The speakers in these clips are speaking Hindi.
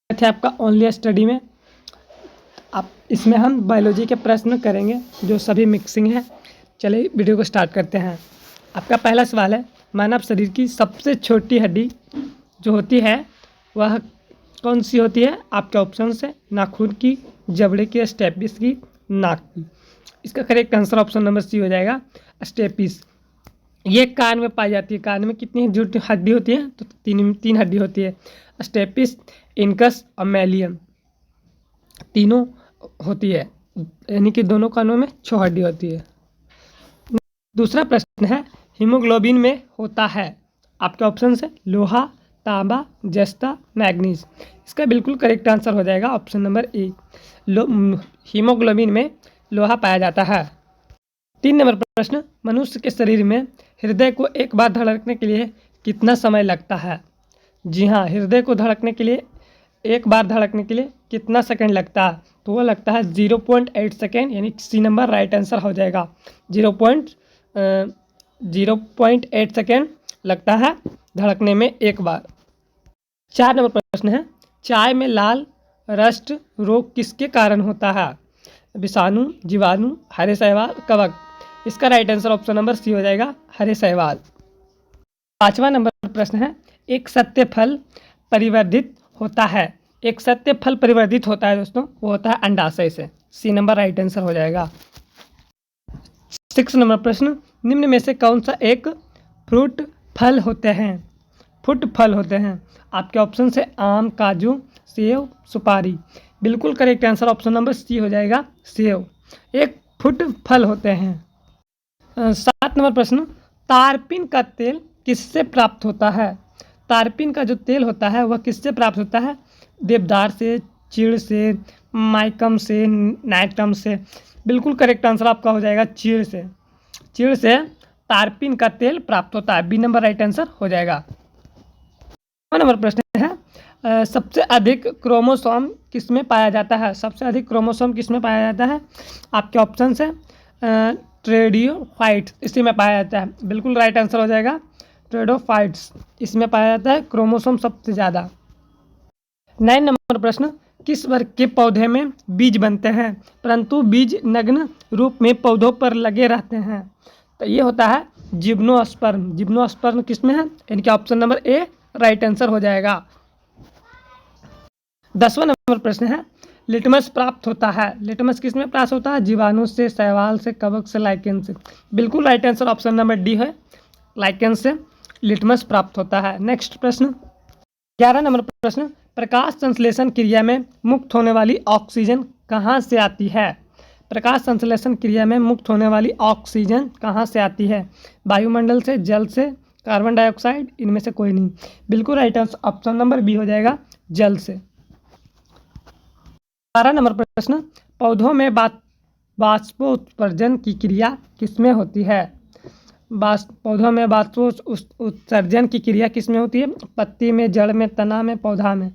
थे आपका ओनली स्टडी में। आप इसमें हम बायोलॉजी के प्रश्न करेंगे जो सभी मिक्सिंग है। चलिए वीडियो को स्टार्ट करते हैं। आपका पहला सवाल है, मानव शरीर की सबसे छोटी हड्डी जो होती है वह कौन सी होती है? आपके ऑप्शन है नाखून की, जबड़े की, स्टेपिस की, नाक की। इसका correct answer option number C हो जाएगा, स्टेपिस। ये कान में पाई जाती है। कान में कितनी हड्डी होती है? तो तीन हड्डी होती है, स्टेपिस, इनकस और मैलियम, तीनों होती है, यानी कि दोनों कानों में 6 हड्डी होती है। दूसरा प्रश्न है, हीमोग्लोबिन में होता है, आपके ऑप्शन है लोहा, तांबा, जस्ता, मैग्नीज। इसका बिल्कुल करेक्ट आंसर हो जाएगा ऑप्शन नंबर ए, हीमोग्लोबिन में लोहा पाया जाता है। 3 नंबर प्रश्न, मनुष्य के शरीर में हृदय को एक बार धड़कने के लिए कितना समय लगता है? जी हाँ, हृदय को धड़कने के लिए एक बार धड़कने के लिए कितना सेकंड लगता है? तो वो लगता है 0.8 सेकेंड, यानी सी नंबर राइट आंसर हो जाएगा। 0.8 सेकेंड लगता है धड़कने में एक बार। 4 नंबर प्रश्न है, चाय में लाल रस्ट रोग किसके कारण होता है? विषाणु, जीवाणु, हरे शैवाल, कवक। इसका right answer option number C हो जाएगा, हरे शैवाल। 5वां नंबर प्रश्न है, एक सत्य फल परिवर्धित होता है। एक सत्य फल परिवर्धित होता है दोस्तों, वो होता है अंडाशय से। सी नंबर राइट आंसर हो जाएगा। 6 नंबर प्रश्न, निम्न में से कौन सा एक फ्रूट फल होते हैं? फुट फल होते हैं। आपके ऑप्शन से आम, काजू, सेव, सुपारी। बिल्कुल correct answer option number C हो जाएगा, सेव। एक फुट फल होते हैं। 7 नंबर प्रश्न, तारपीन का तेल किससे प्राप्त होता है? तारपीन का जो तेल होता है वह किससे प्राप्त होता है? देवदार से, चीड़ से, माइकम से, नाइटम से। बिल्कुल करेक्ट आंसर आपका हो जाएगा चीड़ से। चीड़ से तारपीन का तेल प्राप्त होता है, बी नंबर राइट आंसर हो जाएगा। नंबर प्रश्न है, सबसे अधिक क्रोमोसोम किसमें पाया जाता है? सबसे अधिक क्रोमोसोम किसमें पाया जाता है? आपके ऑप्शन है ट्रेडियोफाइट्स, इसी में पाया जाता है। बिल्कुल राइट आंसर हो जाएगा, ट्रेडोफाइट्स, इसमें पाया जाता है क्रोमोसोम सबसे ज़्यादा। 9 नंबर प्रश्न, किस वर्ग के पौधे में बीज बनते हैं परंतु बीज नग्न रूप में पौधों पर लगे रहते हैं? तो ये होता है जिम्नोस्पर्म। जिम्नोस्पर्म किसमें है? इनके option number A right answer हो जाएगा। 10वां नंबर प्रश्न है, लिटमस प्राप्त होता है। लिटमस किसमें प्राप्त होता है? जीवाणु से, शैवाल से, कवक से, लाइकेन से। बिल्कुल right answer option number D है, लाइकेन से लिटमस प्राप्त होता है। नेक्स्ट प्रश्न, 11 नंबर प्रश्न, प्रकाश संश्लेषण क्रिया में मुक्त होने वाली ऑक्सीजन कहाँ से आती है? प्रकाश संश्लेषण क्रिया में मुक्त होने वाली ऑक्सीजन कहाँ से आती है? वायुमंडल से, जल से, कार्बन डाइऑक्साइड, इनमें से कोई नहीं। बिल्कुल right answer option number B हो जाएगा, जल से। 12 नंबर प्रश्न, पौधों में बाष्पोत्सर्जन की क्रिया किसमें होती है? पौधों में बाष्पोत्सर्जन की क्रिया किसमें होती है? पत्ती में, जड़ में, तना में, पौधा में।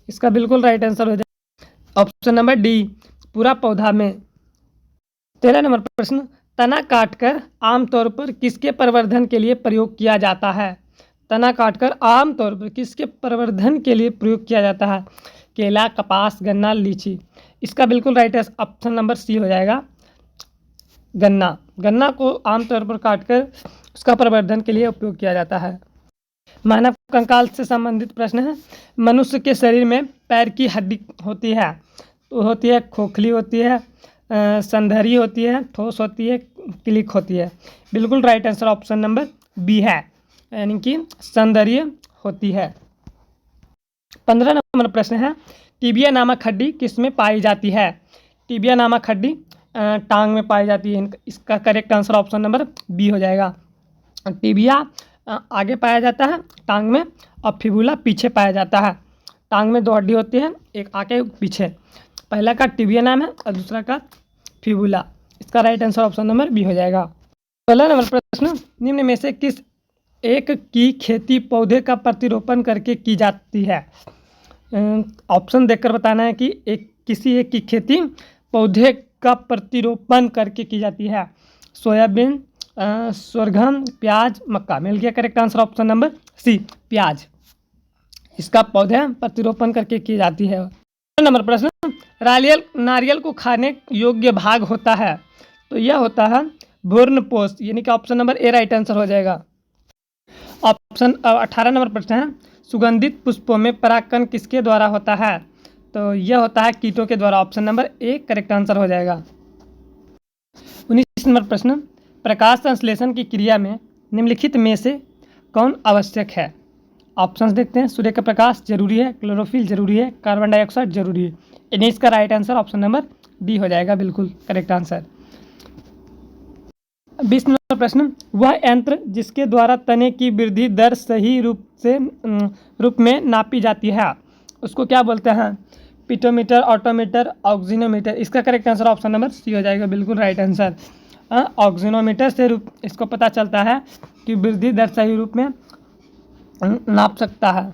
इसका बिल्कुल राइट आंसर हो जाएगा ऑप्शन नंबर डी, पूरा पौधा में। 13 नंबर प्रश्न, तना काटकर आमतौर पर किसके प्रवर्धन के लिए प्रयोग किया जाता है? तना काटकर आमतौर पर किसके प्रवर्धन के लिए प्रयोग किया जाता है? केला, कपास, गन्ना, लीची। इसका बिल्कुल राइट ऑप्शन नंबर सी हो जाएगा, गन्ना। गन्ना को आमतौर पर काटकर उसका प्रवर्धन के लिए उपयोग किया जाता है। मानव कंकाल से संबंधित प्रश्न है, मनुष्य के शरीर में पैर की हड्डी होती है, तो होती है खोखली होती है, संधारी होती है, ठोस होती है, क्लिक होती है। बिल्कुल right answer option number B है, यानी कि संधारी होती है। 15 नंबर प्रश्न है, टिबिया नामक हड्डी किसमें पाई जाती है? टिबिया नामक हड्डी टांग में पाई जाती है। इसका correct answer option number B हो जाएगा। टिबिया आगे पाया जाता है टांग में, और फिबुला पीछे पाया जाता है। टांग में 2 हड्डी होती है, एक आगे एक पीछे। पहला का टिबिया नाम है और दूसरा का फिबुला। इसका right answer option number B हो जाएगा। 16 नंबर प्रश्न, निम्न में से किस एक की खेती पौधे का प्रतिरोपण करके की जाती है? ऑप्शन देखकर बताना है कि किसी एक की खेती पौधे का प्रतिरोपण करके की जाती है। सोयाबीन, sorghum, प्याज, मक्का। मिल गया correct answer option number C, प्याज। इसका पौधे प्रतिरोपण करके की जाती है। नंबर प्रश्न, नारियल को खाने योग्य भाग होता है, तो यह होता है भ्रूणपोष, यानी कि option number A right answer हो जाएगा। ऑप्शन 18 नंबर प्रश्न है, सुगंधित पुष्पों में परागकण किसके द्वारा होता है, तो यह होता है कीटों के द्वारा। Option number A correct answer हो जाएगा। 19 नंबर प्रश्न, प्रकाश संश्लेषण की क्रिया में निम्नलिखित में से कौन आवश्यक है। ऑप्शंस देखते हैं, सूर्य का प्रकाश जरूरी है, क्लोरोफिल जरूरी है, कार्बन डाइऑक्साइड जरूरी है। यानी इसका right answer option number D हो जाएगा, बिल्कुल करेक्ट आंसर। 20 नंबर प्रश्न, वह यंत्र जिसके द्वारा तने की वृद्धि दर सही रूप में नापी जाती है, उसको क्या बोलते हैं। पिटोमीटर, ऑटोमीटर, ऑक्सीनोमीटर। इसका correct answer option number C हो जाएगा, बिल्कुल राइट आंसर। ऑक्सीनोमीटर से इसको पता चलता है कि वृद्धि दर सही रूप में नाप सकता है।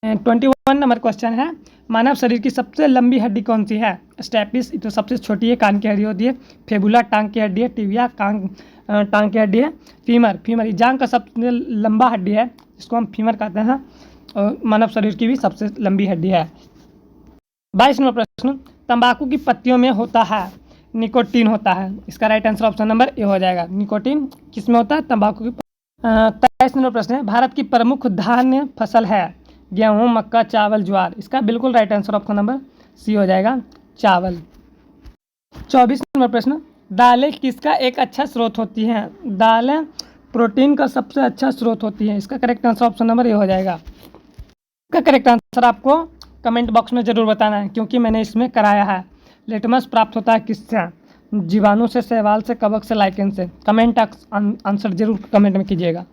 21 नंबर क्वेश्चन है, मानव शरीर की सबसे लंबी हड्डी कौन सी है। स्टेपिस तो सबसे छोटी है, कान की हड्डी होती है। फेबुला टांग की हड्डी है। टिबिया टांग की हड्डी है। फीमर जांघ का सबसे लंबा हड्डी है, जिसको हम फीमर कहते हैं, और मानव शरीर की भी सबसे लंबी हड्डी है। 22 नंबर प्रश्न, तंबाकू की पत्तियों में होता है निकोटीन होता है, इसका right answer option number A हो जाएगा। निकोटीन किसमें होता है, तंबाकू की। 23 नंबर प्रश्न है, भारत की प्रमुख धान्य फसल है गेहूं, मक्का, चावल, ज्वार। इसका बिल्कुल right answer option number C हो जाएगा, चावल। 24 नंबर प्रश्न, दालें किसका एक अच्छा स्रोत होती हैं। दालें प्रोटीन का सबसे अच्छा स्रोत होती हैं, इसका correct answer option number A हो जाएगा। इसका करेक्ट आंसर आपको कमेंट बॉक्स में ज़रूर बताना है, क्योंकि मैंने इसमें कराया है। लिटमस प्राप्त होता है किससे, जीवाणु से, शैवाल से, कवक से, लाइकेन से। कमेंट आंसर जरूर कमेंट में कीजिएगा।